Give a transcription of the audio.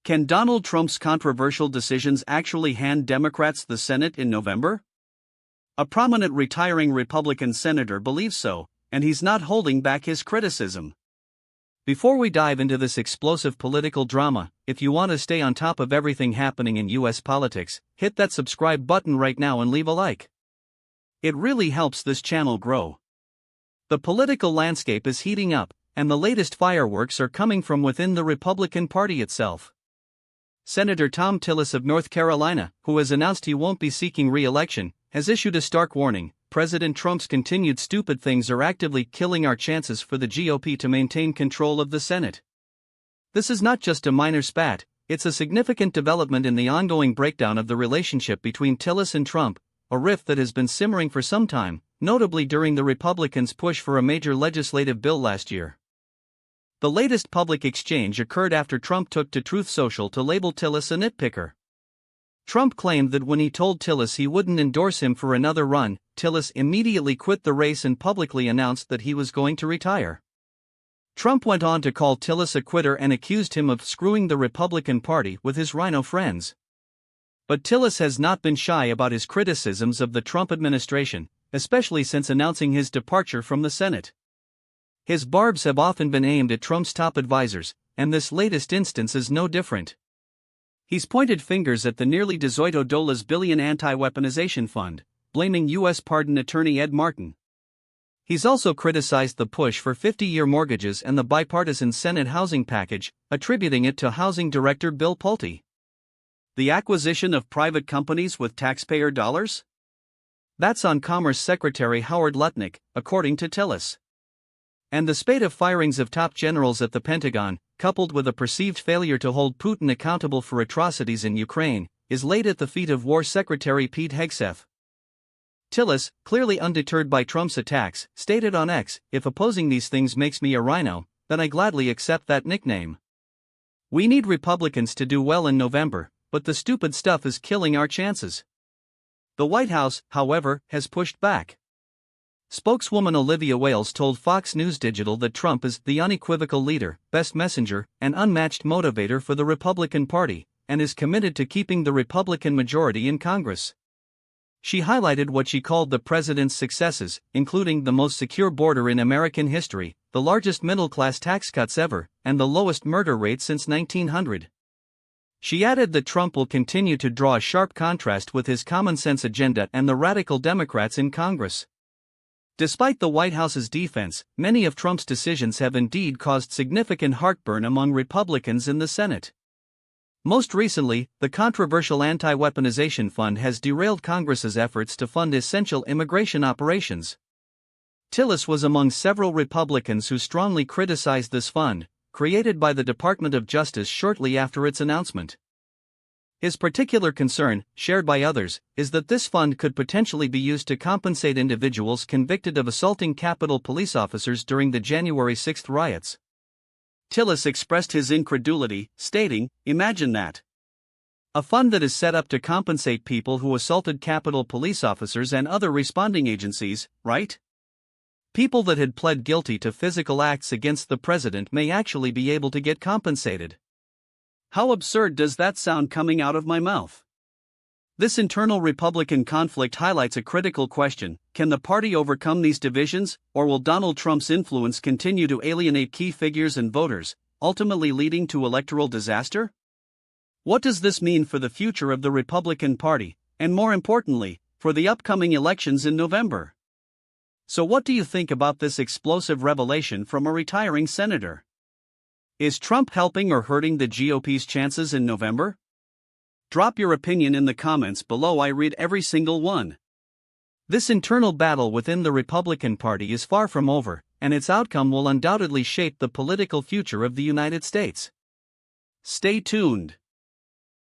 Can Donald Trump's controversial decisions actually hand Democrats the Senate in November? A prominent retiring Republican senator believes so, and he's not holding back his criticism. Before we dive into this explosive political drama, if you want to stay on top of everything happening in U.S. politics, hit that subscribe button right now and leave a like. It really helps this channel grow. The political landscape is heating up, and the latest fireworks are coming from within the Republican Party itself. Senator Thom Tillis of North Carolina, who has announced he won't be seeking re-election, has issued a stark warning: President Trump's continued stupid things are actively killing our chances for the GOP to maintain control of the Senate. This is not just a minor spat, it's a significant development in the ongoing breakdown of the relationship between Tillis and Trump, a rift that has been simmering for some time, notably during the Republicans' push for a major legislative bill last year. The latest public exchange occurred after Trump took to Truth Social to label Tillis a nitpicker. Trump claimed that when he told Tillis he wouldn't endorse him for another run, Tillis immediately quit the race and publicly announced that he was going to retire. Trump went on to call Tillis a quitter and accused him of screwing the Republican Party with his rhino friends. But Tillis has not been shy about his criticisms of the Trump administration, especially since announcing his departure from the Senate. His barbs have often been aimed at Trump's top advisors, and this latest instance is no different. He's pointed fingers at the nearly $18 billion anti-weaponization fund, blaming U.S. Pardon Attorney Ed Martin. He's also criticized the push for 50-year mortgages and the bipartisan Senate housing package, attributing it to Housing Director Bill Pulte. The acquisition of private companies with taxpayer dollars? That's on Commerce Secretary Howard Lutnick, according to Tillis. And the spate of firings of top generals at the Pentagon, coupled with a perceived failure to hold Putin accountable for atrocities in Ukraine, is laid at the feet of War Secretary Pete Hegseth. Tillis, clearly undeterred by Trump's attacks, stated on X, "If opposing these things makes me a rhino, then I gladly accept that nickname. We need Republicans to do well in November, but the stupid stuff is killing our chances." The White House, however, has pushed back. Spokeswoman Olivia Wales told Fox News Digital that Trump is the unequivocal leader, best messenger, and unmatched motivator for the Republican Party, and is committed to keeping the Republican majority in Congress. She highlighted what she called the president's successes, including the most secure border in American history, the largest middle-class tax cuts ever, and the lowest murder rate since 1900. She added that Trump will continue to draw a sharp contrast with his common-sense agenda and the radical Democrats in Congress. Despite the White House's defense, many of Trump's decisions have indeed caused significant heartburn among Republicans in the Senate. Most recently, the controversial anti-weaponization fund has derailed Congress's efforts to fund essential immigration operations. Tillis was among several Republicans who strongly criticized this fund, created by the Department of Justice shortly after its announcement. His particular concern, shared by others, is that this fund could potentially be used to compensate individuals convicted of assaulting Capitol Police officers during the January 6 riots. Tillis expressed his incredulity, stating, "Imagine that. A fund that is set up to compensate people who assaulted Capitol Police officers and other responding agencies, right? People that had pled guilty to physical acts against the president may actually be able to get compensated. How absurd does that sound coming out of my mouth?" This internal Republican conflict highlights a critical question: can the party overcome these divisions, or will Donald Trump's influence continue to alienate key figures and voters, ultimately leading to electoral disaster? What does this mean for the future of the Republican Party, and more importantly, for the upcoming elections in November? So what do you think about this explosive revelation from a retiring senator? Is Trump helping or hurting the GOP's chances in November? Drop your opinion in the comments below. I read every single one. This internal battle within the Republican Party is far from over, and its outcome will undoubtedly shape the political future of the United States. Stay tuned.